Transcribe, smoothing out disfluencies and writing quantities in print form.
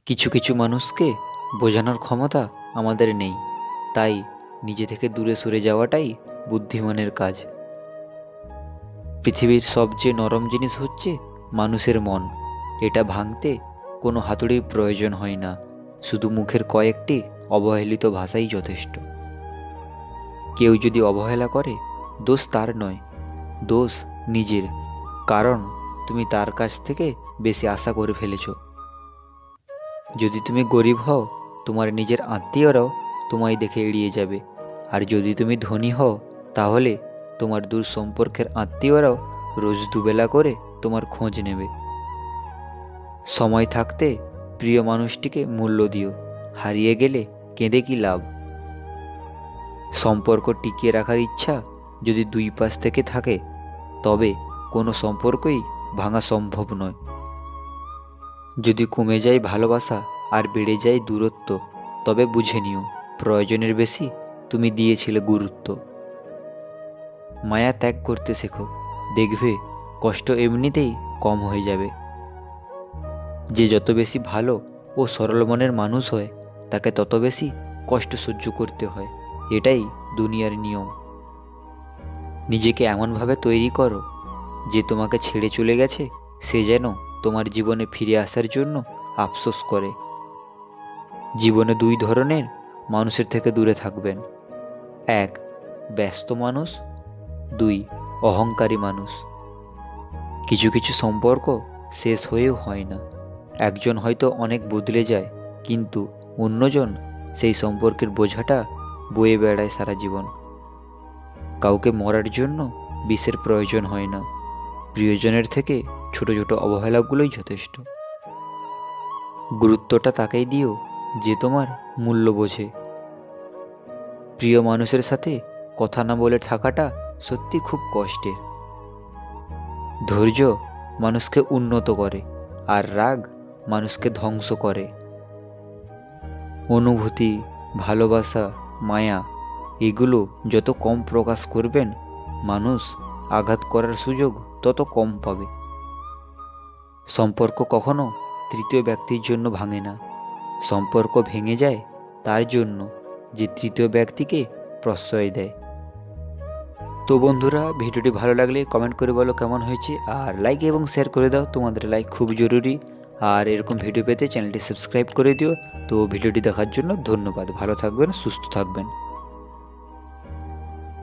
কিছু কিছু মানুষকে বোঝানোর ক্ষমতা আমাদের নেই, তাই নিজে থেকে দূরে সরে যাওয়াটাই বুদ্ধিমানের কাজ। পৃথিবীর সবচেয়ে নরম জিনিস হচ্ছে মানুষের মন। এটা ভাঙতে কোনো হাতুড়ির প্রয়োজন হয় না, শুধু মুখের কয়েকটি অবহেলিত ভাষাই যথেষ্ট। কেউ যদি অবহেলা করে, দোষ তার নয়, দোষ নিজের। কারণ তুমি তার কাছ থেকে বেশি আশা করে ফেলেছো। যদি তুমি গরিব হও, তোমার নিজের আত্মীয়রাও তোমায় দেখে এড়িয়ে যাবে। আর যদি তুমি ধনী হও, তাহলে তোমার দূর সম্পর্কের আত্মীয়রাও রোজ দুবেলা করে তোমার খোঁজ নেবে। সময় থাকতে প্রিয় মানুষটিকে মূল্য দিও, হারিয়ে গেলে কেঁদে কি লাভ। সম্পর্ক টিকিয়ে রাখার ইচ্ছা যদি দুই পাশ থেকে থাকে, তবে কোনো সম্পর্কই ভাঙা সম্ভব নয়। যদি কমে যায় ভালোবাসা আর বেড়ে যায় দূরত্ব, তবে বুঝে নিও প্রয়োজনের বেশি তুমি দিয়েছিলে গুরুত্ব। মায়া ত্যাগ করতে শেখো, দেখবে কষ্ট এমনিতেই কম হয়ে যাবে। যে যত বেশি ভালো ও সরল মনের মানুষ হয়, তাকে তত বেশি কষ্ট সহ্য করতে হয়। এটাই দুনিয়ার নিয়ম। নিজেকে এমনভাবে তৈরি করো যে তোমাকে ছেড়ে চলে গেছে সে যেন তোমার জীবনে ফিরে আসার জন্য আফসোস করে। জীবনে দুই ধরনের মানুষের থেকে দূরে থাকবেন: এক, ব্যস্ত মানুষ; দুই, অহংকারী মানুষ। কিছু কিছু সম্পর্ক শেষ হয়েও হয় না। একজন হয়তো অনেক বদলে যায়, কিন্তু অন্যজন সেই সম্পর্কের বোঝাটা বয়ে বেড়ায় সারা জীবন। কাউকে মরার জন্য বিষের প্রয়োজন হয় না, প্রিয়জনের থেকে ছোট ছোট অবহেলাগুলোই যথেষ্ট। গুরুত্বটা তাকেই দিও যে তোমার মূল্য বোঝে। প্রিয় মানুষের সাথে কথা না বলে থাকাটা সত্যি খুব কষ্টের। ধৈর্য মানুষকে উন্নত করে, আর রাগ মানুষকে ধ্বংস করে। অনুভূতি, ভালোবাসা, মায়া এগুলো যত কম প্রকাশ করবেন, মানুষ আঘাত করার সুযোগ তত কম পাবে। সম্পর্ক কখনো তৃতীয় ব্যক্তির জন্য ভাঙে না, সম্পর্ক ভেঙে যায় তার জন্য যে তৃতীয় ব্যক্তিকে প্রশ্রয় দেয়। তো বন্ধুরা, ভিডিওটি ভালো লাগলে কমেন্ট করে বলো কেমন হয়েছে, আর লাইক এবং শেয়ার করে দাও, তোমাদের লাইক খুব জরুরি। আর এরকম ভিডিও পেতে চ্যানেলটি সাবস্ক্রাইব করে দিও। তো ভিডিওটি দেখার জন্য ধন্যবাদ। ভালো থাকবেন, সুস্থ থাকবেন।